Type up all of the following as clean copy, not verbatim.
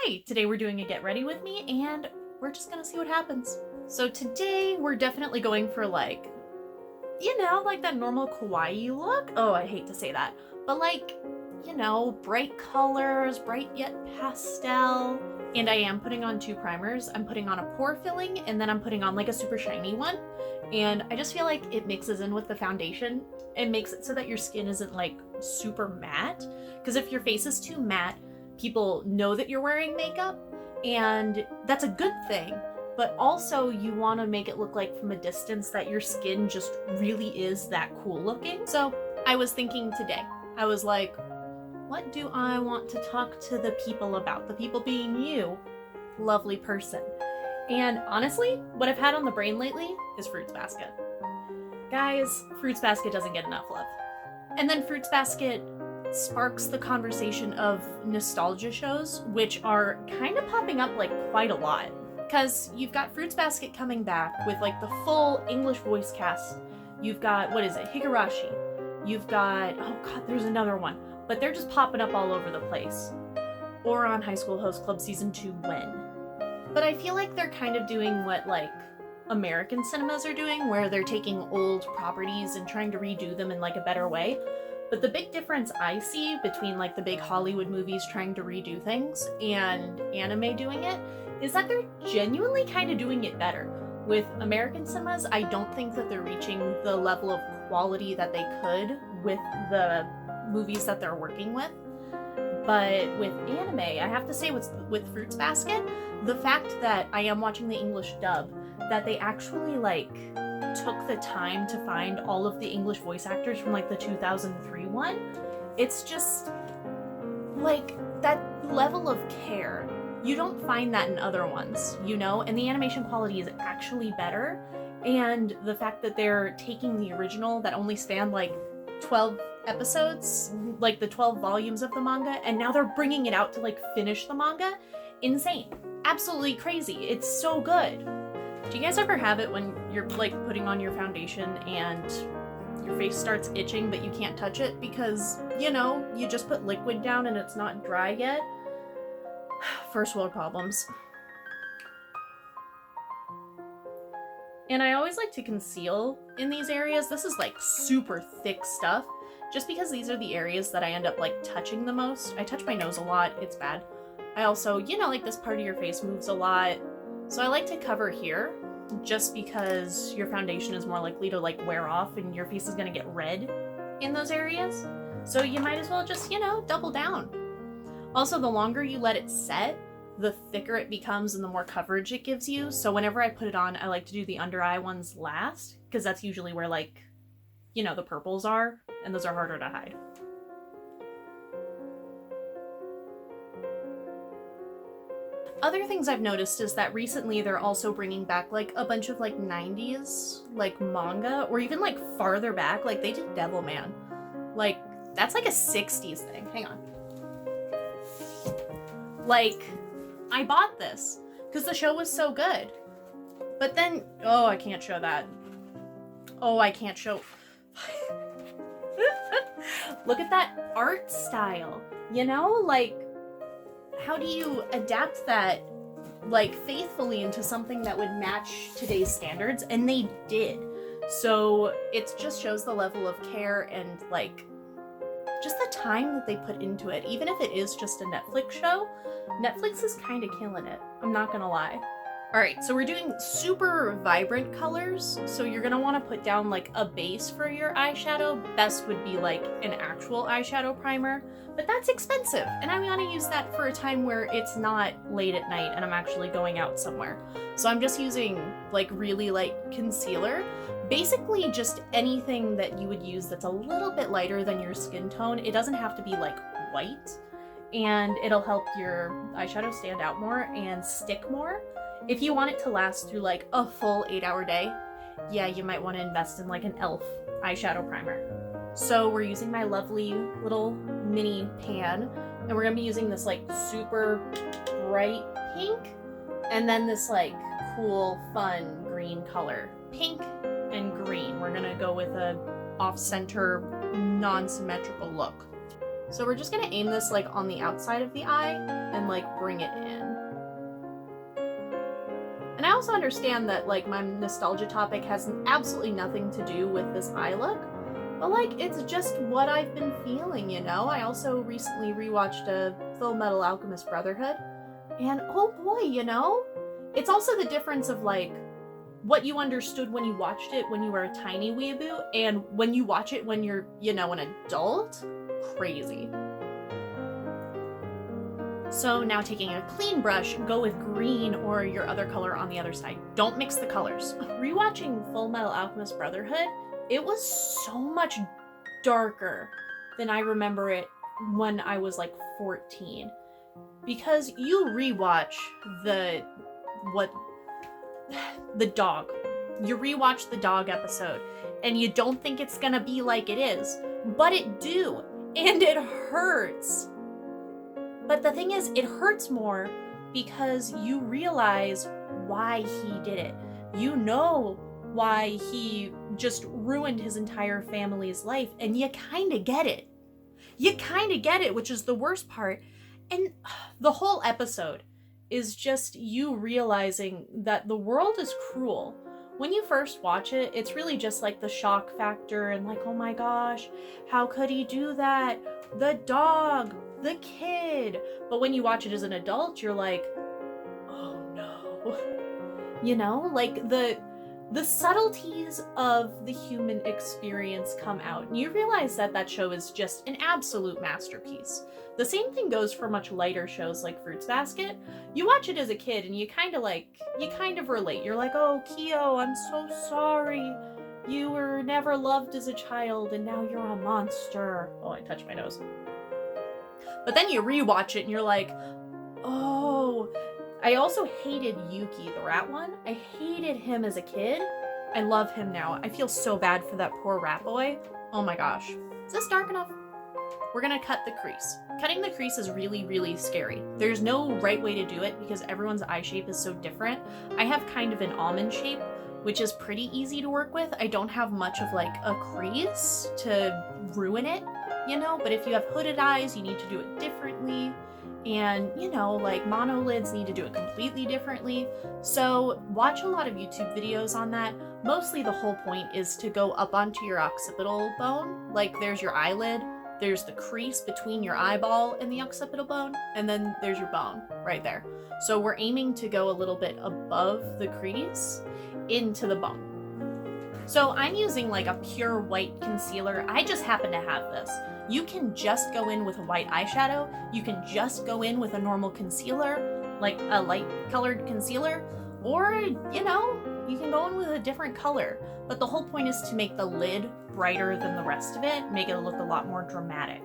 Hi! Today we're doing a get ready with me and we're just gonna see what happens. So today we're definitely going for like, like that normal kawaii look. Oh, I hate to say that. But like, bright colors, bright yet pastel. And I am putting on two primers. I'm putting on a pore filling and then I'm putting on like a super shiny one. And I just feel like it mixes in with the foundation and makes it so that your skin isn't like super matte. Because if your face is too matte, people know that you're wearing makeup, and that's a good thing, but also you want to make it look like from a distance that your skin just really is that cool looking. So I was thinking today, I was like, what do I want to talk to the people about? The people being you, lovely person. And honestly, what I've had on the brain lately is Fruits Basket. Guys, Fruits Basket doesn't get enough love. And then Fruits Basket sparks the conversation of nostalgia shows, which are kind of popping up like quite a lot. Because you've got Fruits Basket coming back with like the full English voice cast. You've got, Higurashi. You've got, oh god, there's another one. But they're just popping up all over the place. Or on High School Host Club Season 2 when. But I feel like they're kind of doing what like American cinemas are doing, where they're taking old properties and trying to redo them in like a better way. But the big difference I see between like the big Hollywood movies trying to redo things and anime doing it is that they're genuinely kind of doing it better. With American cinemas, I don't think that they're reaching the level of quality that they could with the movies that they're working with. But with anime, I have to say with Fruits Basket, the fact that I am watching the English dub, that they actually like took the time to find all of the English voice actors from like the 2003 one. It's just like that level of care. You don't find that in other ones, and the animation quality is actually better. And the fact that they're taking the original that only spanned like 12 episodes, like the 12 volumes of the manga, and now they're bringing it out to like finish the manga. Insane. Absolutely crazy. It's so good. Do you guys ever have it when you're like putting on your foundation and your face starts itching but you can't touch it because, you just put liquid down and it's not dry yet? First world problems. And I always like to conceal in these areas. This is like super thick stuff just because these are the areas that I end up like touching the most. I touch my nose a lot. It's bad. I also, like this part of your face moves a lot. So I like to cover here just because your foundation is more likely to like wear off and your face is going to get red in those areas. So you might as well just, double down. Also, the longer you let it set, the thicker it becomes and the more coverage it gives you. So whenever I put it on, I like to do the under eye ones last because that's usually where like, the purples are, and those are harder to hide. Other things I've noticed is that recently they're also bringing back like a bunch of like 90s like manga, or even like farther back, like they did Devilman. Like that's like a 60s thing. Hang on. Like I bought this because the show was so good. But then, oh, I can't show that. Oh, I can't show. Look at that art style, like how do you adapt that like faithfully into something that would match today's standards? And they did. So it just shows the level of care and like just the time that they put into it. Even if it is just a Netflix show, Netflix is kind of killing it. I'm not gonna lie. All right, so we're doing super vibrant colors. So you're gonna want to put down like a base for your eyeshadow. Best would be like an actual eyeshadow primer, but that's expensive. And I want to use that for a time where it's not late at night and I'm actually going out somewhere. So I'm just using like really light concealer. Basically just anything that you would use that's a little bit lighter than your skin tone. It doesn't have to be like white, and it'll help your eyeshadow stand out more and stick more. If you want it to last through like a full 8-hour day, yeah, you might want to invest in like an e.l.f. eyeshadow primer. So we're using my lovely little mini pan, and we're gonna be using this like super bright pink, and then this like cool, fun green color. Pink and green. We're gonna go with a off-center, non-symmetrical look. So we're just gonna aim this like on the outside of the eye and like bring it in. And I also understand that like my nostalgia topic has absolutely nothing to do with this eye look, but like it's just what I've been feeling, you know? I also recently rewatched Full Metal Alchemist Brotherhood, and oh boy, you know? It's also the difference of like what you understood when you watched it when you were a tiny weeaboo and when you watch it when you're, you know, an adult. Crazy. So now taking a clean brush, go with green or your other color on the other side. Don't mix the colors. Rewatching Full Metal Alchemist Brotherhood, it was so much darker than I remember it when I was like 14. Because you rewatch the dog. You rewatch the dog episode and you don't think it's gonna be like it is, but it do, and it hurts. But the thing is, it hurts more because you realize why he did it. You know why he just ruined his entire family's life, and you kind of get it. You kind of get it, which is the worst part. And the whole episode is just you realizing that the world is cruel. When you first watch it, it's really just like the shock factor and like, oh my gosh, how could he do that? The dog, the kid. But when you watch it as an adult, you're like, oh no. You know, like the subtleties of the human experience come out. And you realize that that show is just an absolute masterpiece. The same thing goes for much lighter shows like Fruits Basket. You watch it as a kid and you kind of relate. You're like, oh, Kyo, I'm so sorry. You were never loved as a child and now you're a monster. Oh, I touched my nose. But then you rewatch it and you're like, oh. I also hated Yuki, the rat one. I hated him as a kid. I love him now. I feel so bad for that poor rat boy. Oh my gosh. Is this dark enough? We're gonna cut the crease. Cutting the crease is really, really scary. There's no right way to do it because everyone's eye shape is so different. I have kind of an almond shape, which is pretty easy to work with. I don't have much of like a crease to ruin it, you know, but if you have hooded eyes, you need to do it differently. And, you know, like monolids need to do it completely differently. So watch a lot of YouTube videos on that. Mostly the whole point is to go up onto your occipital bone. Like there's your eyelid, there's the crease between your eyeball and the occipital bone, and then there's your bone right there. So we're aiming to go a little bit above the crease into the bone. So I'm using like a pure white concealer. I just happen to have this. You can just go in with a white eyeshadow. You can just go in with a normal concealer, like a light colored concealer, or, you know, you can go in with a different color. But the whole point is to make the lid brighter than the rest of it, make it look a lot more dramatic.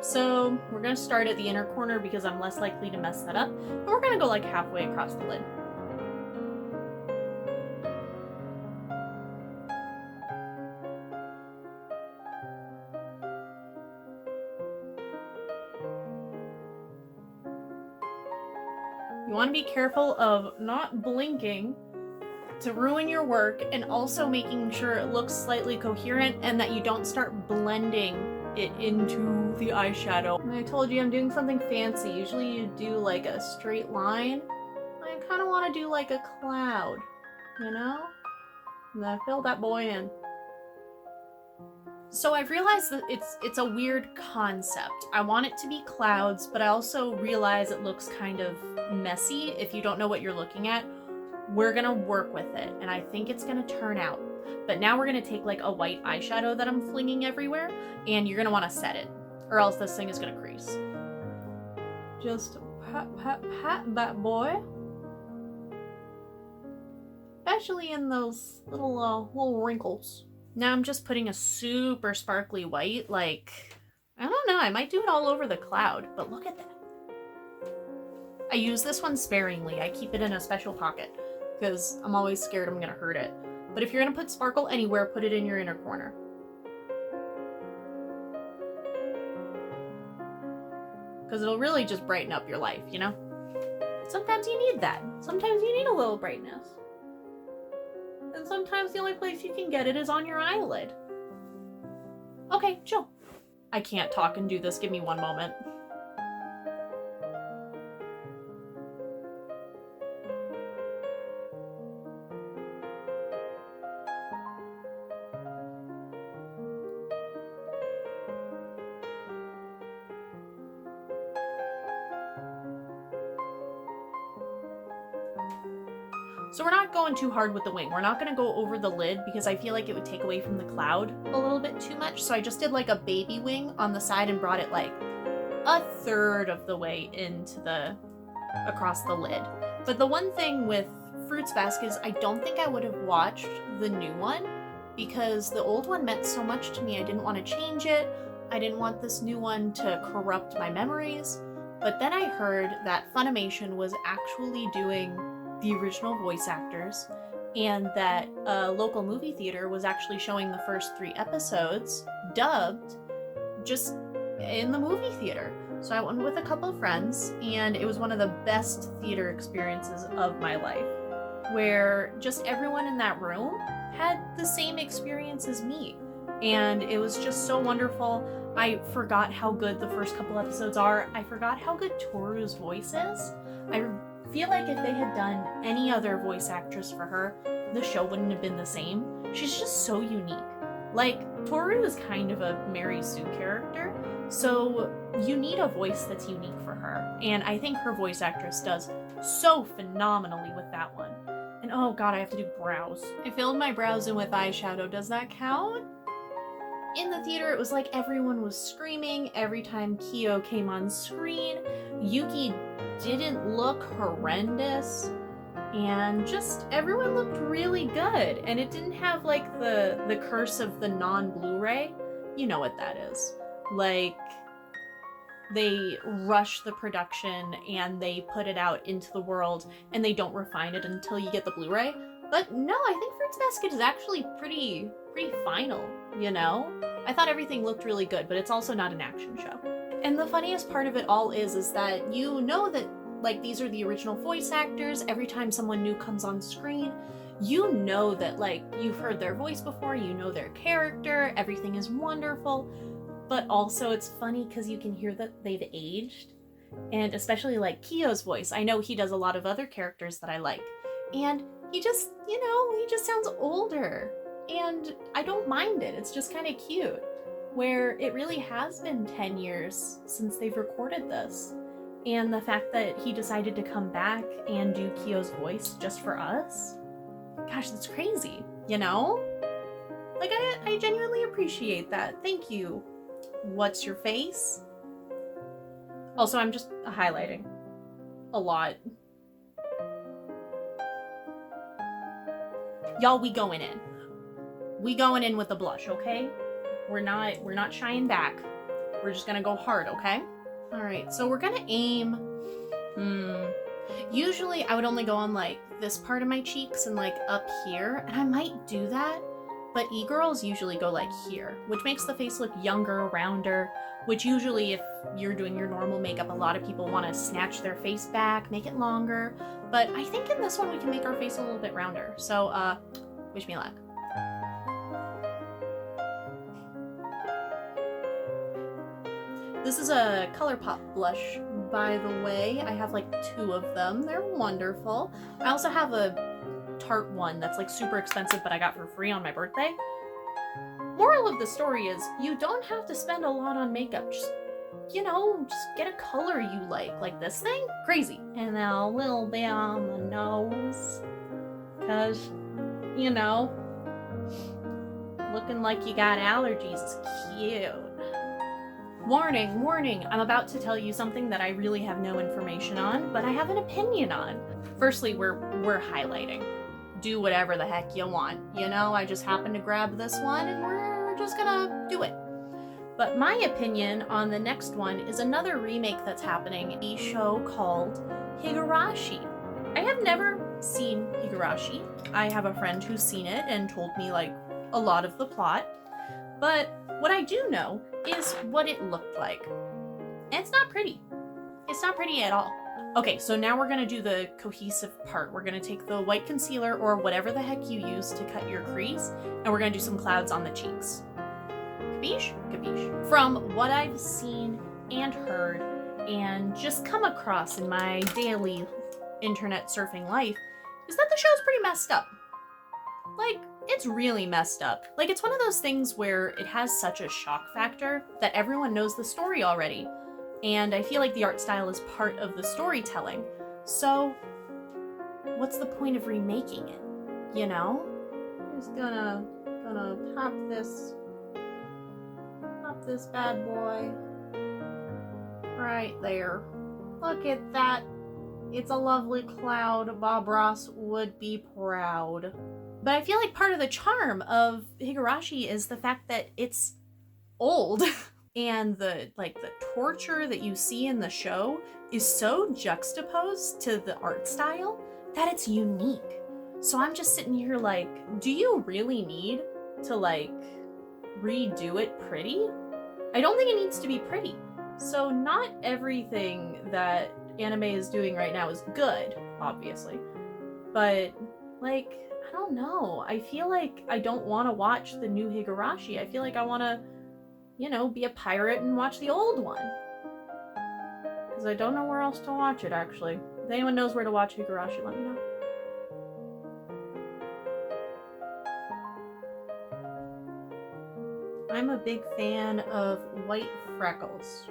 So we're gonna start at the inner corner because I'm less likely to mess that up. And we're gonna go like halfway across the lid. You want to be careful of not blinking to ruin your work and also making sure it looks slightly coherent and that you don't start blending it into the eyeshadow. And I told you I'm doing something fancy. Usually you do like a straight line. I kind of want to do like a cloud, you know? And then fill that boy in. So I've realized that it's a weird concept. I want it to be clouds, but I also realize it looks kind of messy if you don't know what you're looking at. We're gonna work with it, and I think it's gonna turn out. But now we're gonna take like a white eyeshadow that I'm flinging everywhere, and you're gonna wanna set it, or else this thing is gonna crease. Just pat, pat, pat that boy. Especially in those little wrinkles. Now I'm just putting a super sparkly white, like, I don't know, I might do it all over the cloud, but look at that. I use this one sparingly. I keep it in a special pocket because I'm always scared I'm gonna hurt it. But if you're gonna put sparkle anywhere, put it in your inner corner. Because it'll really just brighten up your life, you know? Sometimes you need that. Sometimes you need a little brightness. And sometimes the only place you can get it is on your eyelid. Okay, chill. I can't talk and do this. Give me one moment. So we're not going too hard with the wing. We're not going to go over the lid because I feel like it would take away from the cloud a little bit too much. So I just did like a baby wing on the side and brought it like a third of the way into across the lid. But the one thing with Fruits Basket is I don't think I would have watched the new one because the old one meant so much to me. I didn't want to change it. I didn't want this new one to corrupt my memories. But then I heard that Funimation was actually doing the original voice actors, and that a local movie theater was actually showing the first 3 episodes dubbed just in the movie theater. So I went with a couple of friends, and it was one of the best theater experiences of my life, where just everyone in that room had the same experience as me. And it was just so wonderful. I forgot how good the first couple episodes are. I forgot how good Toru's voice is. I feel like if they had done any other voice actress for her, the show wouldn't have been the same. She's just so unique. Like, Toru is kind of a Mary Sue character, so you need a voice that's unique for her. And I think her voice actress does so phenomenally with that one. And oh god, I have to do brows. I filled my brows in with eyeshadow. Does that count? In the theater, it was like everyone was screaming every time Kyo came on screen. Yuki didn't look horrendous, and just everyone looked really good. And it didn't have like the curse of the non-Blu-ray. You know what that is. Like, they rush the production and they put it out into the world and they don't refine it until you get the Blu-ray. But no, I think Fruits Basket is actually pretty final, you know? I thought everything looked really good, but it's also not an action show. And the funniest part of it all is that you know that, like, these are the original voice actors. Every time someone new comes on screen, you know that, like, you've heard their voice before, you know their character, everything is wonderful. But also it's funny because you can hear that they've aged. And especially, like, Kyo's voice. I know he does a lot of other characters that I like. And he just, you know, he just sounds older. And I don't mind it. It's just kind of cute. Where it really has been 10 years since they've recorded this. And the fact that he decided to come back and do Kyo's voice just for us, gosh, that's crazy, you know? Like, I genuinely appreciate that. Thank you. What's your face? Also, I'm just highlighting a lot. Y'all, we going in. We going in with the blush, okay? We're not shying back. We're just gonna go hard, okay? All right, so we're gonna aim. Usually I would only go on like this part of my cheeks and like up here, and I might do that, but e-girls usually go like here, which makes the face look younger, rounder, which usually if you're doing your normal makeup, a lot of people want to snatch their face back, make it longer, but I think in this one we can make our face a little bit rounder. So, wish me luck. This is a Colourpop blush, by the way. I have like 2 of them. They're wonderful. I also have a Tarte one that's like super expensive, but I got for free on my birthday. Moral of the story is you don't have to spend a lot on makeup. Just, you know, just get a color you like this thing. Crazy. And then a little bit on the nose. Cause, you know, looking like you got allergies is cute. Warning, warning, I'm about to tell you something that I really have no information on, but I have an opinion on. Firstly, we're highlighting. Do whatever the heck you want. You know, I just happened to grab this one and we're just gonna do it. But my opinion on the next one is another remake that's happening, a show called Higurashi. I have never seen Higurashi. I have a friend who's seen it and told me like a lot of the plot, but what I do know is what it looked like. And it's not pretty. It's not pretty at all. Okay, so now we're gonna do the cohesive part. We're gonna take the white concealer or whatever the heck you use to cut your crease, and we're gonna do some clouds on the cheeks. Capiche? Capiche. From what I've seen and heard and just come across in my daily internet surfing life is that the show's pretty messed up. Like, it's really messed up. Like, it's one of those things where it has such a shock factor that everyone knows the story already. And I feel like the art style is part of the storytelling. So, what's the point of remaking it? You know? I'm just gonna pop this bad boy right there. Look at that. It's a lovely cloud. Bob Ross would be proud. But I feel like part of the charm of Higurashi is the fact that it's old. And the torture that you see in the show is so juxtaposed to the art style that it's unique. So I'm just sitting here like, do you really need to like redo it pretty? I don't think it needs to be pretty. So not everything that anime is doing right now is good, obviously. But like, I don't know. I feel like I don't want to watch the new Higurashi. I feel like I want to, you know, be a pirate and watch the old one. Because I don't know where else to watch it, actually. If anyone knows where to watch Higurashi, let me know. I'm a big fan of white freckles.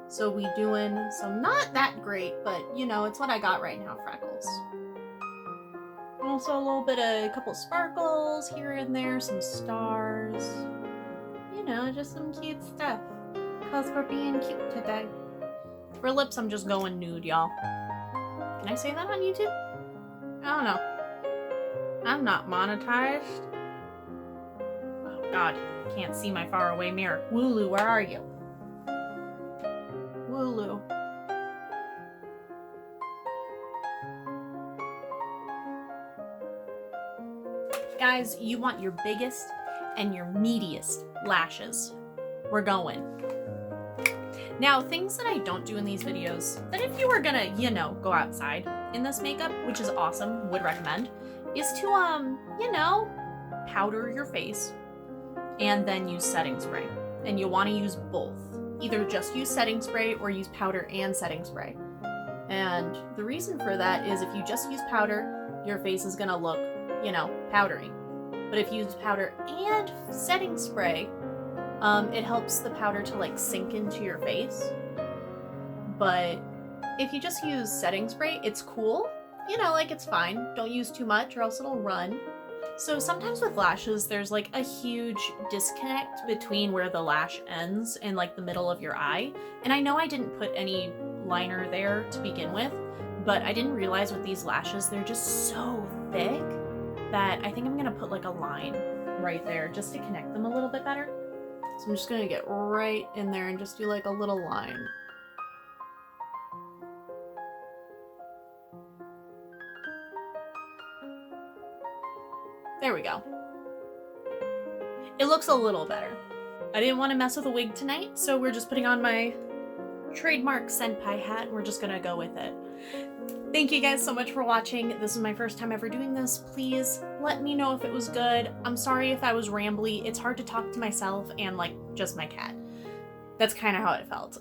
So we doing some not that great, but you know, it's what I got right now, freckles. Also a little bit of a couple sparkles here and there, some stars. You know, just some cute stuff. Cause we're being cute today. For lips, I'm just going nude, y'all. Can I say that on YouTube? I don't know. I'm not monetized. Oh god, can't see my faraway mirror. Wooloo, where are you? Wooloo. Guys, you want your biggest and your meatiest lashes. We're going. Now, things that I don't do in these videos, that if you were gonna, you know, go outside in this makeup, which is awesome, would recommend, is to, you know, powder your face and then use setting spray. And you want to use both. Either just use setting spray or use powder and setting spray. And the reason for that is if you just use powder, your face is gonna look, you know, powdery. But if you use powder and setting spray, it helps the powder to like sink into your face. But if you just use setting spray, it's cool. You know, like it's fine. Don't use too much or else it'll run. So sometimes with lashes, there's like a huge disconnect between where the lash ends and like the middle of your eye. And I know I didn't put any liner there to begin with, but I didn't realize with these lashes, they're just so thick that I think I'm gonna put like a line right there just to connect them a little bit better. So I'm just gonna get right in there and just do like a little line. There we go. It looks a little better. I didn't want to mess with a wig tonight, so we're just putting on my trademark senpai hat and we're just gonna go with it. Thank you guys so much for watching. This is my first time ever doing this. Please let me know if it was good. I'm sorry if I was rambly. It's hard to talk to myself and like just my cat. That's kind of how it felt.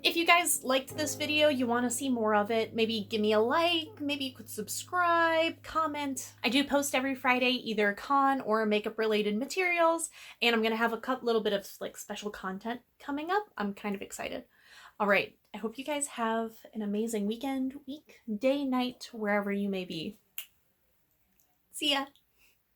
If you guys liked this video, you want to see more of it, maybe give me a like, maybe you could subscribe, comment. I do post every Friday, either con or makeup related materials, and I'm going to have a little bit of like special content coming up. I'm kind of excited. All right. I hope you guys have an amazing weekend, week, day, night, wherever you may be. See ya.